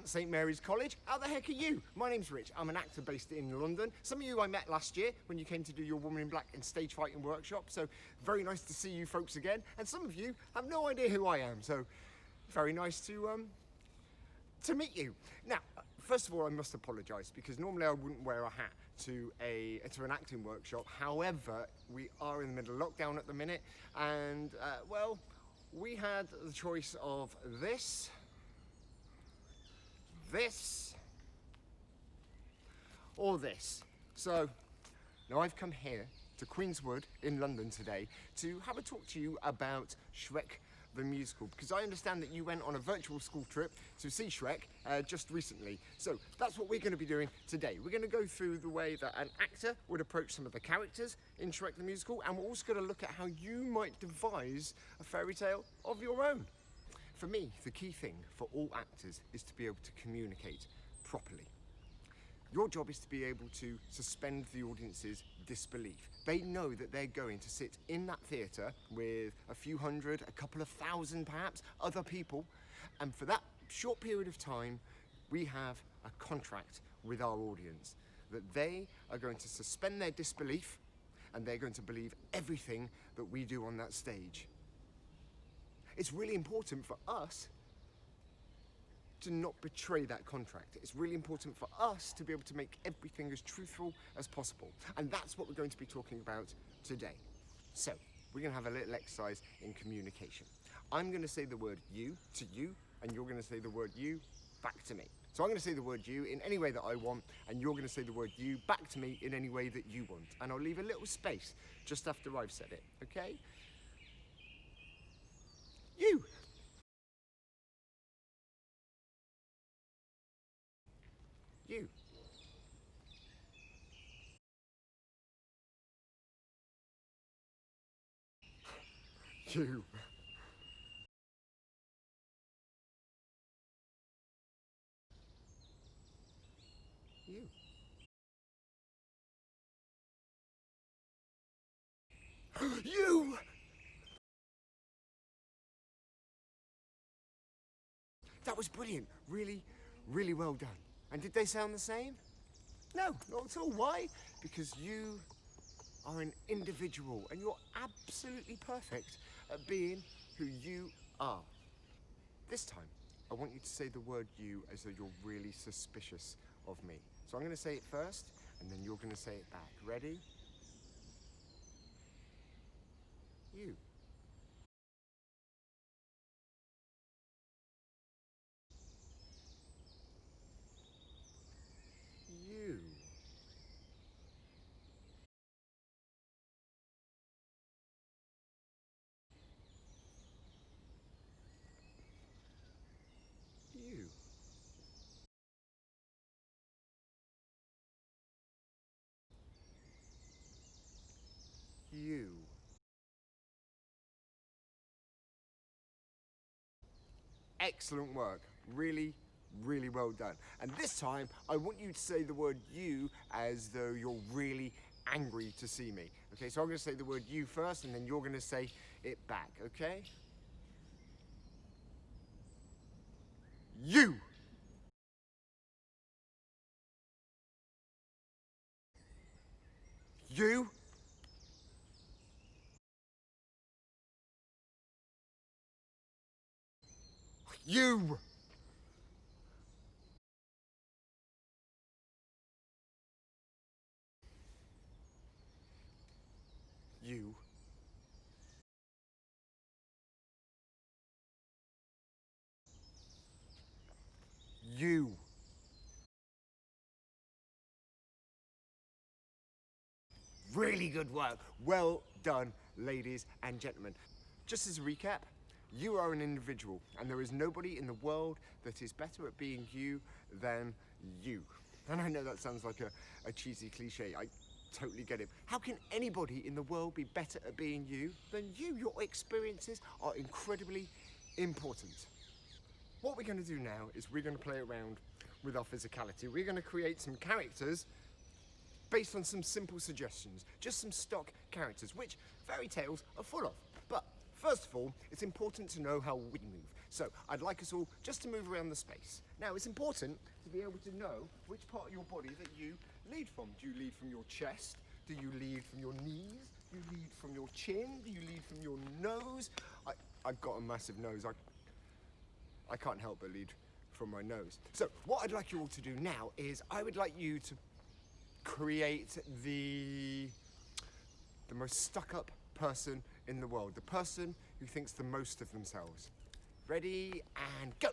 at St Mary's College. How the heck are you? My name's Rich. I'm an actor based in London. Some of you I met last year when you came to do your Woman in Black and Stage Fighting workshop, so very nice to see you folks again. And some of you have no idea who I am, so very nice to meet you. Now, first of all, I must apologise because normally I wouldn't wear a hat to an acting workshop. However, we are in the middle of lockdown at the minute, and well, we had the choice of this, or this. So now I've come here to Queenswood in London today to have a talk to you about Shrek the Musical, because I understand that you went on a virtual school trip to see Shrek just recently. So that's what we're going to be doing today. We're going to go through the way that an actor would approach some of the characters in Shrek the Musical, and we're also going to look at how you might devise a fairy tale of your own. For me, the key thing for all actors is to be able to communicate properly. Your job is to be able to suspend the audience's disbelief. They know that they're going to sit in that theatre with a few hundred, a couple of thousand perhaps, other people, and for that short period of time, we have a contract with our audience that they are going to suspend their disbelief and they're going to believe everything that we do on that stage. It's really important for us to not betray that contract. It's really important for us to be able to make everything as truthful as possible. And that's what we're going to be talking about today. So, we're going to have a little exercise in communication. I'm going to say the word you to you, and you're going to say the word you back to me. So I'm going to say the word you in any way that I want, and you're going to say the word you back to me in any way that you want. And I'll leave a little space just after I've said it, okay? You. You. You. You. You! That was brilliant. Really, really well done. And did they sound the same? No, not at all. Why? Because you are an individual and you're absolutely perfect at being who you are. This time, I want you to say the word you as though you're really suspicious of me. So I'm going to say it first, and then you're going to say it back. Ready? You. You. You. You. Excellent work. Really, really well done. And this time, I want you to say the word you as though you're really angry to see me. Okay, so I'm going to say the word you first, and then you're going to say it back, okay? You. You. You. You. You. Really good work. Well done, ladies and gentlemen. Just as a recap, you are an individual, and there is nobody in the world that is better at being you than you. And I know that sounds like a cheesy cliche. I totally get it. How can anybody in the world be better at being you than you? Your experiences are incredibly important. What we're going to do now is we're going to play around with our physicality. We're going to create some characters based on some simple suggestions, just some stock characters, which fairy tales are full of. But First of all, it's important to know how we move. So I'd like us all just to move around the space. Now, it's important to be able to know which part of your body that you lead from. Do you lead from your chest? Do you lead from your knees? Do you lead from your chin? Do you lead from your nose? I've got a massive nose. I can't help but lead from my nose. So what I'd like you all to do now is I would like you to create the most stuck-up person in the world, the person who thinks the most of themselves. Ready and go.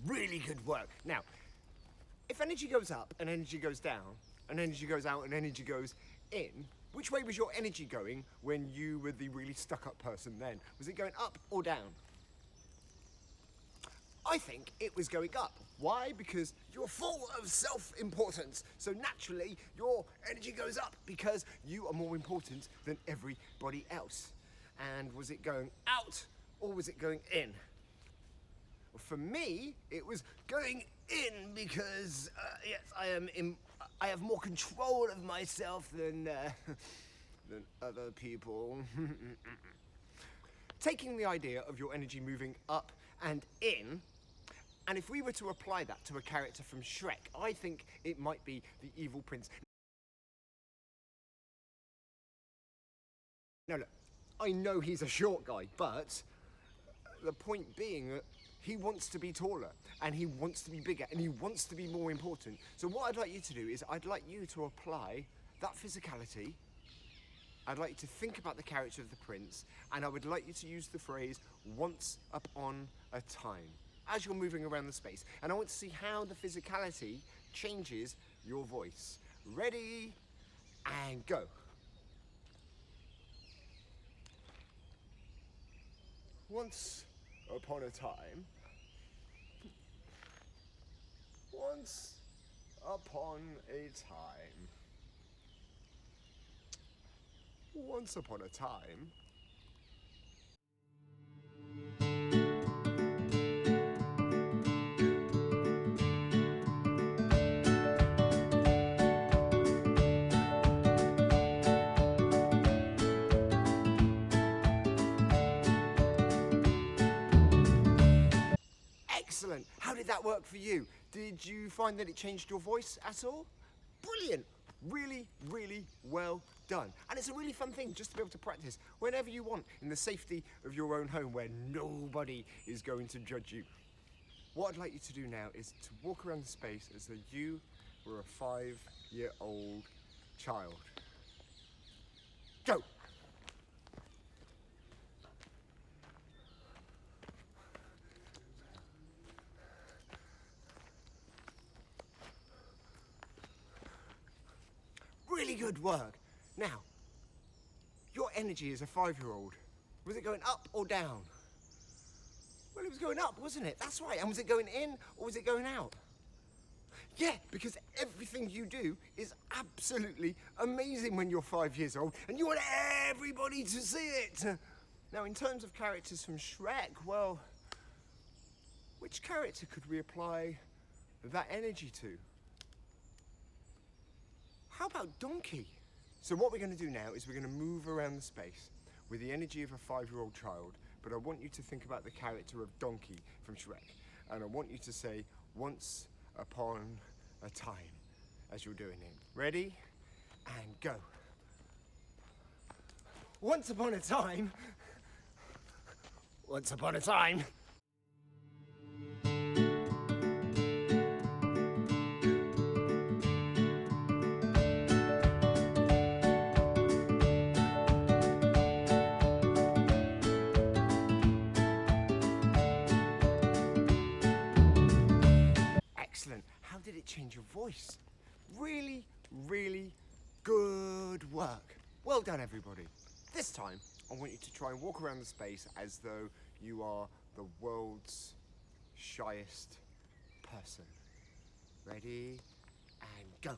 Really good work. Now, if energy goes up and energy goes down, and energy goes out and energy goes in, which way was your energy going when you were the really stuck-up person then? Was it going up or down? I think it was going up. Why? Because you're full of self-importance. So naturally, your energy goes up because you are more important than everybody else. And was it going out or was it going in? Well, for me, it was going in because, yes, I have more control of myself than other people. Taking the idea of your energy moving up and in, and if we were to apply that to a character from Shrek, I think it might be the evil prince. Now look, I know he's a short guy, but the point being that he wants to be taller, and he wants to be bigger, and he wants to be more important. So what I'd like you to do is I'd like you to apply that physicality. I'd like you to think about the character of the prince, and I would like you to use the phrase, once upon a time, as you're moving around the space. And I want to see how the physicality changes your voice. Ready, and go. Once upon a time. Once upon a time. Once upon a time. Excellent. How did that work for you? Did you find that it changed your voice at all? Brilliant. Really, really well done. And it's a really fun thing just to be able to practice whenever you want in the safety of your own home where nobody is going to judge you. What I'd like you to do now is to walk around the space as though you were a 5-year-old child. Go. Really good work. Now, your energy as a 5-year-old, was it going up or down? Well, it was going up, wasn't it? That's right. And was it going in or was it going out? Yeah, because everything you do is absolutely amazing when you're 5 years old, and you want everybody to see it. Now, in terms of characters from Shrek, well, which character could we apply that energy to? How about Donkey? So what we're going to do now is we're going to move around the space with the energy of a 5-year-old child, but I want you to think about the character of Donkey from Shrek. And I want you to say, once upon a time, as you're doing it. Ready? And go. Once upon a time. Once upon a time. Excellent. How did it change your voice? Really, really good work. Well done, everybody. This time, I want you to try and walk around the space as though you are the world's shyest person. Ready, and go.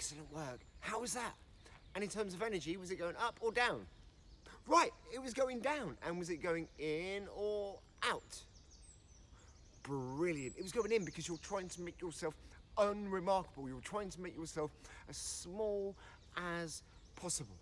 Excellent work. How was that? And in terms of energy, was it going up or down? Right, it was going down. And was it going in or out? Brilliant. It was going in because you're trying to make yourself unremarkable. You're trying to make yourself as small as possible.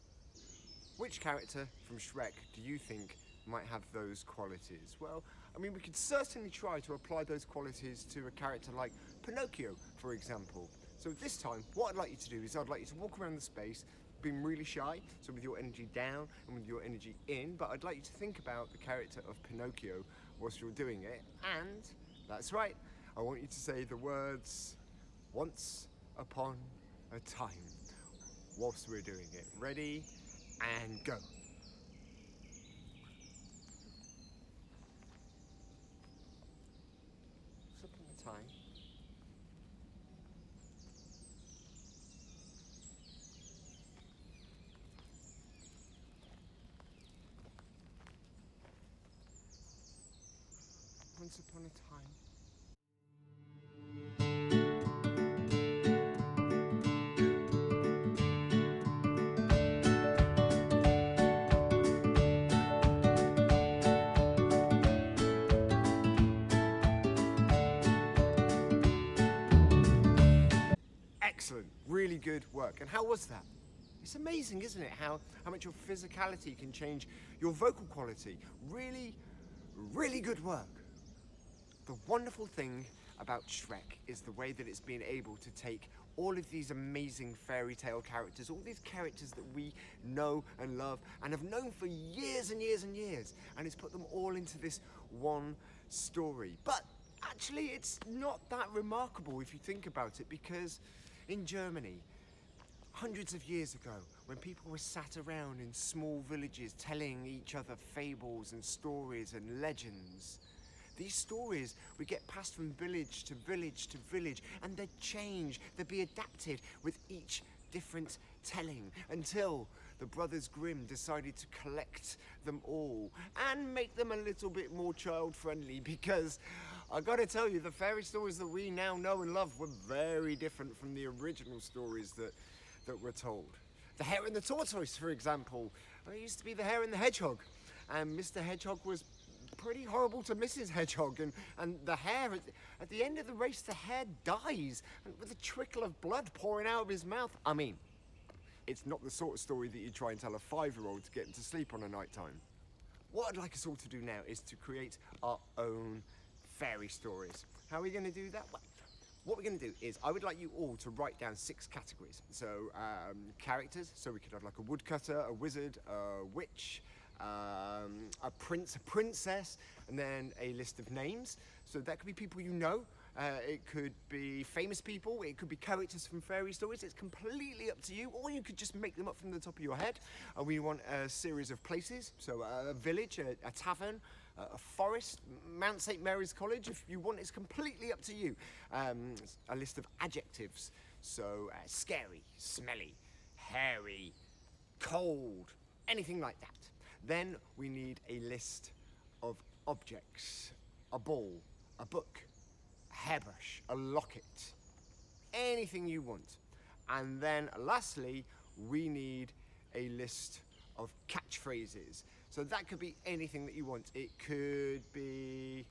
Which character from Shrek do you think might have those qualities? Well, I mean, we could certainly try to apply those qualities to a character like Pinocchio, for example. So this time, what I'd like you to do is I'd like you to walk around the space being really shy, so with your energy down and with your energy in, but I'd like you to think about the character of Pinocchio whilst you're doing it, and that's right, I want you to say the words, once upon a time, whilst we're doing it. Ready, and go. Once upon a time. Once upon a time. Excellent, really good work. And how was that? It's amazing, isn't it? How much your physicality can change your vocal quality. Really, really good work. The wonderful thing about Shrek is the way that it's been able to take all of these amazing fairy tale characters, all these characters that we know and love and have known for years and years and years, and it's put them all into this one story. But actually, it's not that remarkable if you think about it, because in Germany, hundreds of years ago, when people were sat around in small villages telling each other fables and stories and legends, these stories would get passed from village to village to village, and they'd change, they'd be adapted with each different telling, until the Brothers Grimm decided to collect them all and make them a little bit more child-friendly, because I gotta tell you, the fairy stories that we now know and love were very different from the original stories that were told. The Hare and the Tortoise, for example, it used to be the Hare and the Hedgehog, and Mr. Hedgehog was pretty horrible to Mrs. Hedgehog, and the hare, at the end of the race, the hare dies with a trickle of blood pouring out of his mouth. I mean, it's not the sort of story that you try and tell a 5-year-old to get into sleep on a night time. What I'd like us all to do now is to create our own fairy stories. How are we going to do that? Well, what we're going to do is I would like you all to write down 6 categories. So characters, so we could have like a woodcutter, a wizard, a witch, a prince, a princess, and then a list of names. So that could be people you know, it could be famous people, it could be characters from fairy stories. It's completely up to you, or you could just make them up from the top of your head. We want a series of places, so a village, a tavern, a forest, Mount St. Mary's College, if you want. It's completely up to you. A list of adjectives, so scary, smelly, hairy, cold, anything like that. Then we need a list of objects, a ball, a book, a hairbrush, a locket, anything you want. And then lastly, we need a list of catchphrases. So that could be anything that you want. It could be,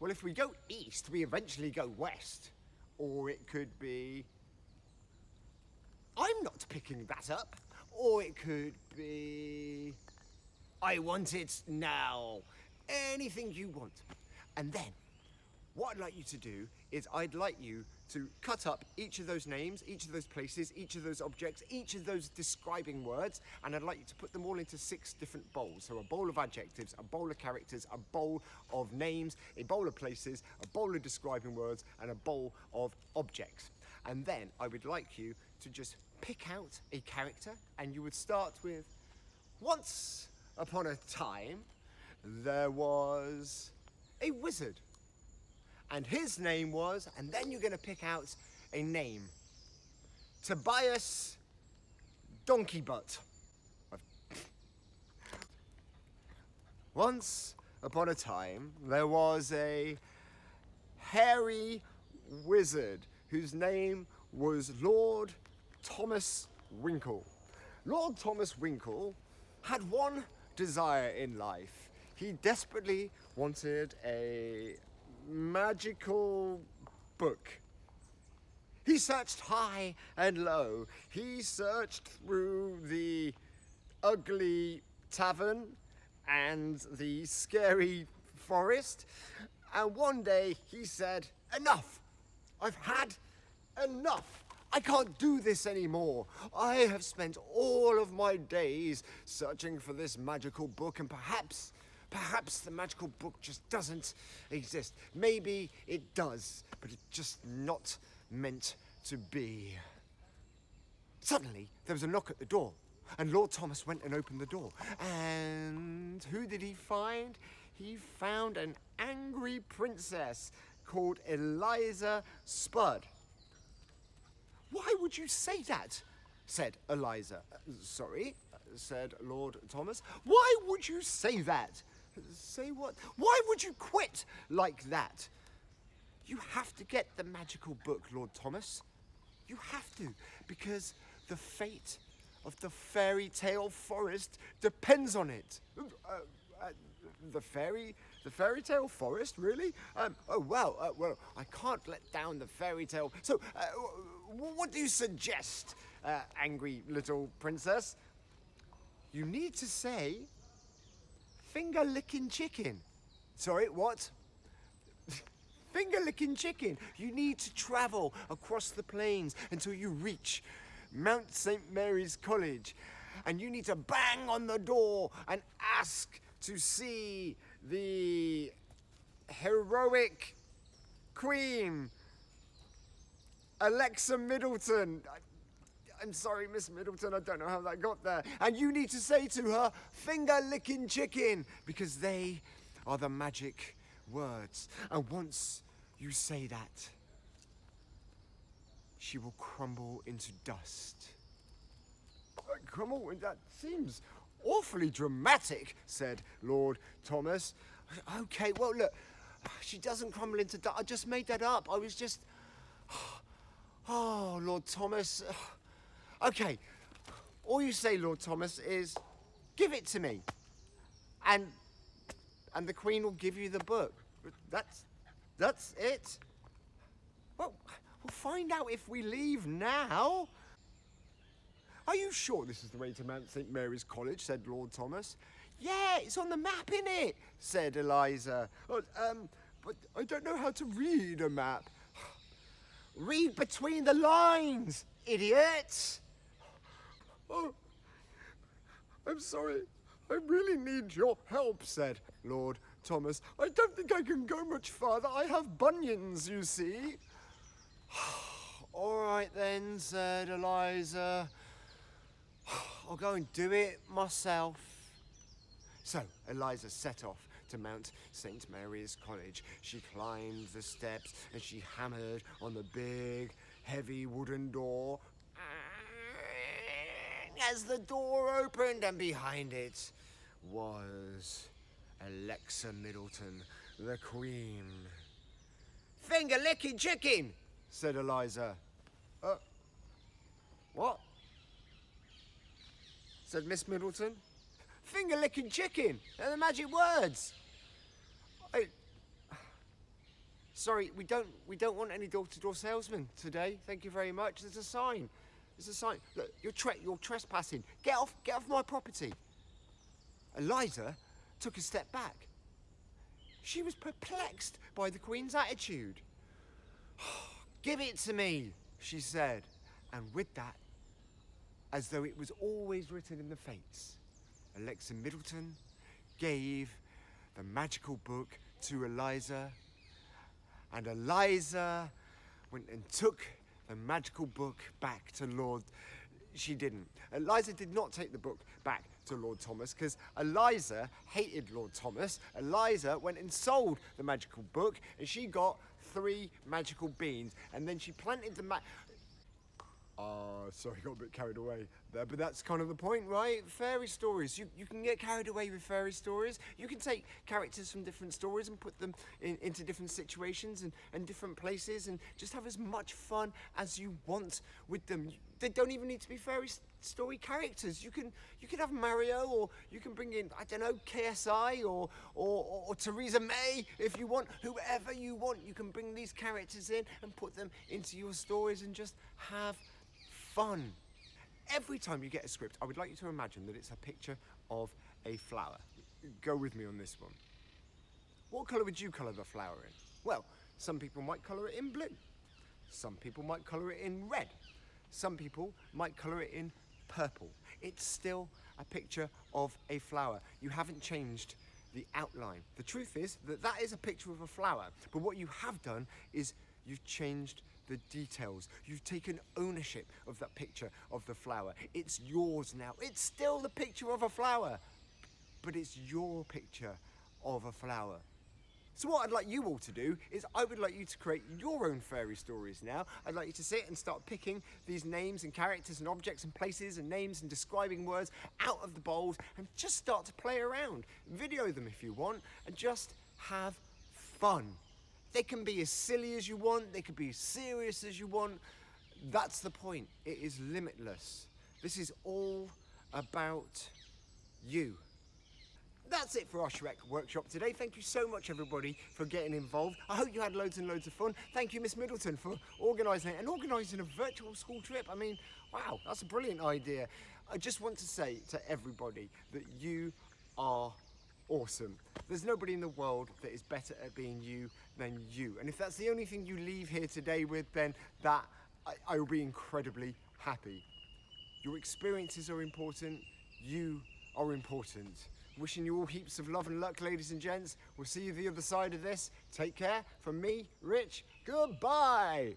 well, if we go east, we eventually go west. Or it could be, I'm not picking that up. Or it could be, I want it now. Anything you want. And then, what I'd like you to do is I'd like you to cut up each of those names, each of those places, each of those objects, each of those describing words, and I'd like you to put them all into 6 different bowls. So a bowl of adjectives, a bowl of characters, a bowl of names, a bowl of places, a bowl of describing words, and a bowl of objects. And then I would like you to just pick out a character, and you would start with, once upon a time, there was a wizard. And his name was, and then you're going to pick out a name. Tobias Donkey Butt. Once upon a time, there was a hairy wizard whose name was Lord Thomas Winkle. Lord Thomas Winkle had one desire in life. He desperately wanted a magical book. He searched high and low. He searched through the ugly tavern and the scary forest. And one day he said, "Enough! I've had enough. I can't do this anymore. I have spent all of my days searching for this magical book, and perhaps the magical book just doesn't exist. Maybe it does, but it's just not meant to be." Suddenly, there was a knock at the door, and Lord Thomas went and opened the door. And who did he find? He found an angry princess called Eliza Spud. "Why would you say that?" said Eliza. "Sorry," said Lord Thomas. "Why would you say that?" "Say what?" "Why would you quit like that?" "You have to get the magical book, Lord Thomas. You have to, because the fate of the fairy tale forest depends on it." The fairy tale forest, really? Well, I can't let down the fairy tale. So, what do you suggest, angry little princess? "You need to say, finger-licking chicken." "Sorry, what?" "Finger-licking chicken. You need to travel across the plains until you reach Mount St. Mary's College. And you need to bang on the door and ask to see the heroic queen, Alexa Middleton." I'm sorry, Miss Middleton, I don't know how that got there. "And you need to say to her, finger-licking chicken, because they are the magic words. And once you say that, she will crumble into dust." "Crumble? That seems awfully dramatic," said Lord Thomas. "Okay, well, look, she doesn't crumble into dust. I just made that up. I was just... Oh, Lord Thomas. Okay, all you say, Lord Thomas, is, 'Give it to me.' And the Queen will give you the book. That's it. Well, we'll find out if we leave now." "Are you sure this is the way to Mount St. Mary's College?" said Lord Thomas. "Yeah, it's on the map, innit?" said Eliza. But I don't know how to read a map." "Read between the lines, idiot!" "Oh, I'm sorry. I really need your help," said Lord Thomas. "I don't think I can go much farther. I have bunions, you see." "All right then," said Eliza. "I'll go and do it myself." So Eliza set off to Mount St. Mary's College. She climbed the steps and she hammered on the big, heavy wooden door. As the door opened, and behind it was Alexa Middleton, the Queen. "Finger-licking chicken," said Eliza. What?" said Miss Middleton. "Finger-licking chicken and the magic words." Sorry, we don't want any door-to-door salesmen today. Thank you very much. There's a sign. Look, you're trespassing. Get off my property." Eliza took a step back. She was perplexed by the Queen's attitude. "Give it to me," she said. And with that, as though it was always written in the fates, Alexa Middleton gave the magical book to Eliza, and Eliza went and took the magical book back to Lord... She didn't. Eliza did not take the book back to Lord Thomas, because Eliza hated Lord Thomas. Eliza went and sold the magical book, and she got 3 magical beans, and then she planted the sorry, got a bit carried away But that's kind of the point, right? Fairy stories. You can get carried away with fairy stories. You can take characters from different stories and put them into different situations and different places and just have as much fun as you want with them. They don't even need to be fairy story characters. You can have Mario, or you can bring in, I don't know, KSI or Theresa May if you want. Whoever you want, you can bring these characters in and put them into your stories and just have fun. Every time you get a script, I would like you to imagine that it's a picture of a flower. Go with me on this one. What colour would you colour the flower in? Well, some people might colour it in blue. Some people might colour it in red. Some people might colour it in purple. It's still a picture of a flower. You haven't changed the outline. The truth is that that is a picture of a flower, but what you have done is you've changed the details. You've taken ownership of that picture of the flower. It's yours now. It's still the picture of a flower, but it's your picture of a flower. So what I'd like you all to do is I would like you to create your own fairy stories now. I'd like you to sit and start picking these names and characters and objects and places and names and describing words out of the bowls and just start to play around. Video them if you want and just have fun. They can be as silly as you want, they can be as serious as you want. That's the point. It is limitless. This is all about you. That's it for our Shrek Workshop today. Thank you so much, everybody, for getting involved. I hope you had loads and loads of fun. Thank you, Miss Middleton, for organising it and organising a virtual school trip. I mean, wow, that's a brilliant idea. I just want to say to everybody that you are awesome. There's nobody in the world that is better at being you than you. And if that's the only thing you leave here today with, then that I will be incredibly happy. Your experiences are important. You are important. Wishing you all heaps of love and luck, ladies and gents. We'll see you the other side of this. Take care. From me, Rich, goodbye.